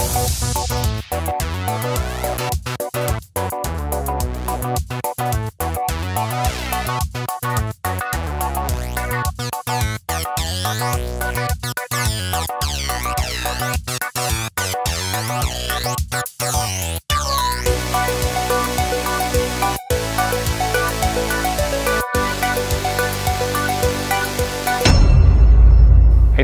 Hey,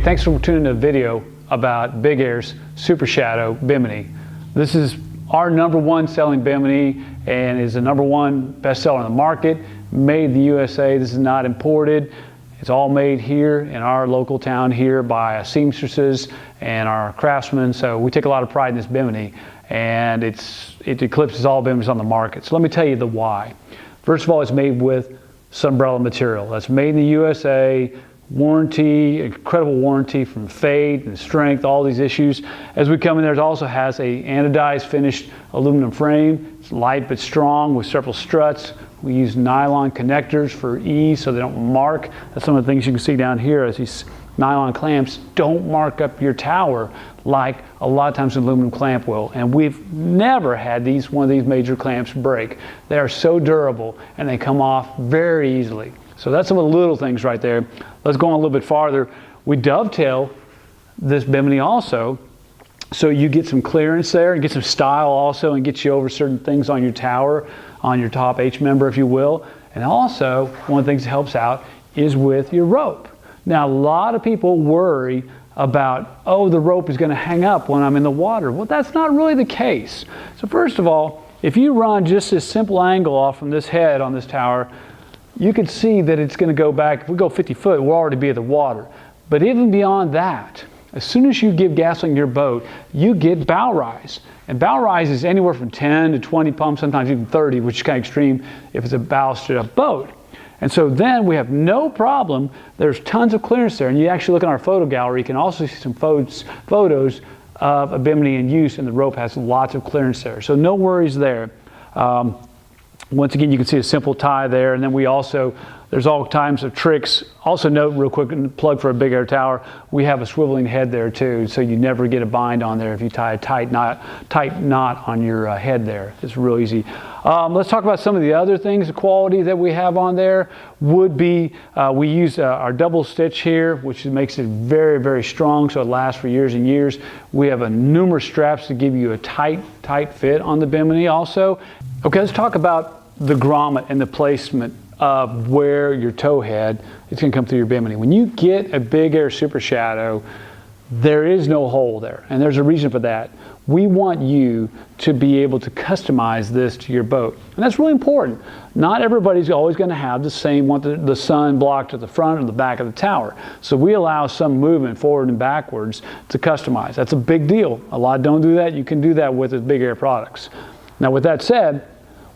thanks for tuning in to the video about Big Air's Super Shadow Bimini. This is our #1 selling Bimini and is the #1 bestseller in the market. Made in the USA. This is not imported. It's all made here in our local town here by seamstresses and our craftsmen. So we take a lot of pride in this Bimini, and it eclipses all Biminis on the market. So let me tell you the why. First of all, it's made with sunbrella material. That's made in the USA. Warranty, incredible warranty from fade and strength, all these issues. As we come in there, it also has a anodized finished aluminum frame. It's light but strong with several struts. We use nylon connectors for ease so they don't mark. That's some of the things you can see down here as these nylon clamps don't mark up your tower like a lot of times an aluminum clamp will. And we've never had one of these major clamps break. They are so durable and they come off very easily. So that's some of the little things right there. Let's go on a little bit farther. We dovetail this Bimini also, so you get some clearance there and get some style also and get you over certain things on your tower, on your top H member, if you will. And also, one of the things that helps out is with your rope. Now, a lot of people worry about, oh, the rope is going to hang up when I'm in the water. Well, that's not really the case. So first of all, if you run just this simple angle off from this head on this tower, you can see that it's going to go back. If we go 50 foot, we'll already be at the water. But even beyond that, as soon as you give gasoline to your boat, you get bow rise. And bow rise is anywhere from 10 to 20 pumps, sometimes even 30, which is kind of extreme if it's a ballasted up boat. And so then we have no problem. There's tons of clearance there. And you actually look in our photo gallery, you can also see some photos of a Bimini in use, and the rope has lots of clearance there. So no worries there. Once again, you can see a simple tie there, and then we also, there's all kinds of tricks. Also note real quick, plug for a Big Air tower, we have a swiveling head there too, so you never get a bind on there if you tie a tight knot on your head there. It's real easy. Let's talk about some of the other things, the quality that we have on there would be, we use our double stitch here, which makes it very, very strong, so it lasts for years and years. We have numerous straps to give you a tight fit on the Bimini also. Okay, let's talk about the grommet and the placement of where your tow head is going to come through your Bimini. When you get a Big Air Super Shadow, there is no hole there, and there's a reason for that. We want you to be able to customize this to your boat, and that's really important. Not everybody's always going to have the same, want the sun blocked at the front or the back of the tower. So we allow some movement forward and backwards to customize. That's a big deal. A lot don't do that. You can do that with the Big Air products. Now, with that said,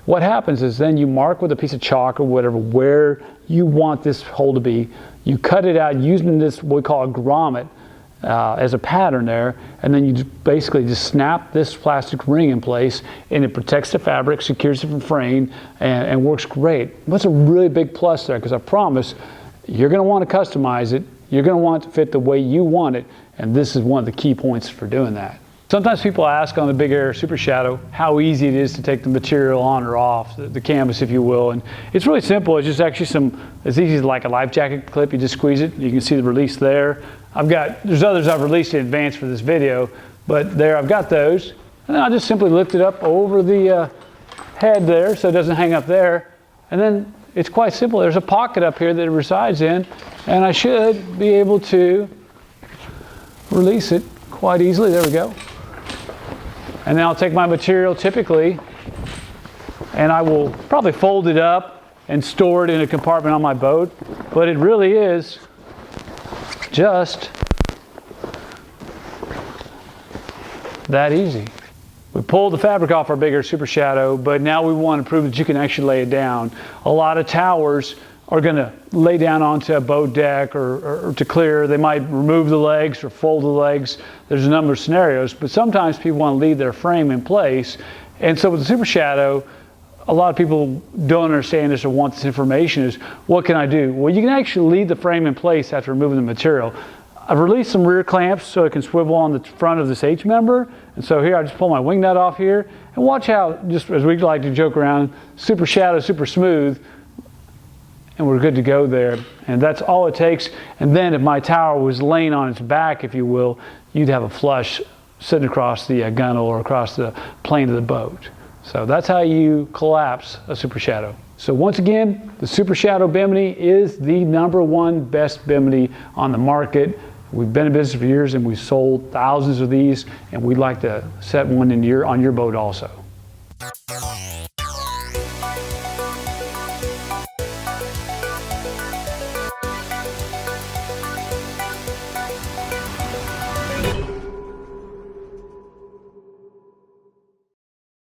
what happens is then you mark with a piece of chalk or whatever where you want this hole to be. You cut it out using this, what we call a grommet, as a pattern there, and then you basically just snap this plastic ring in place, and it protects the fabric, secures it from fraying, and works great. That's a really big plus there, because I promise you're going to want to customize it. You're going to want it to fit the way you want it, and this is one of the key points for doing that. Sometimes people ask on the Big Air Super Shadow how easy it is to take the material on or off, the canvas, if you will. And it's really simple. It's just actually it's easy as like a life jacket clip. You just squeeze it. You can see the release there. There's others I've released in advance for this video, but there I've got those. And then I'll just simply lift it up over the head there so it doesn't hang up there. And then it's quite simple. There's a pocket up here that it resides in, and I should be able to release it quite easily. There we go. And then I'll take my material typically, and I will probably fold it up and store it in a compartment on my boat. But it really is just that easy. We pulled the fabric off our Big Air Super Shadow, but now we want to prove that you can actually lay it down. A lot of towers are going to lay down onto a boat deck or to clear. They might remove the legs or fold the legs. There's a number of scenarios, but sometimes people want to leave their frame in place. And so with the Super Shadow, a lot of people don't understand this or want this information is, what can I do? Well, you can actually leave the frame in place after removing the material. I've released some rear clamps so it can swivel on the front of this H member. And so here I just pull my wing nut off here, and watch how, just as we like to joke around, super shadow, super smooth, and we're good to go there. And that's all it takes. And then if my tower was laying on its back, if you will, you'd have a flush sitting across the gunnel or across the plane of the boat. So that's how you collapse a Super Shadow. So once again, the Super Shadow Bimini is the #1 best Bimini on the market. We've been in business for years and we've sold thousands of these, and we'd like to set one on your boat also.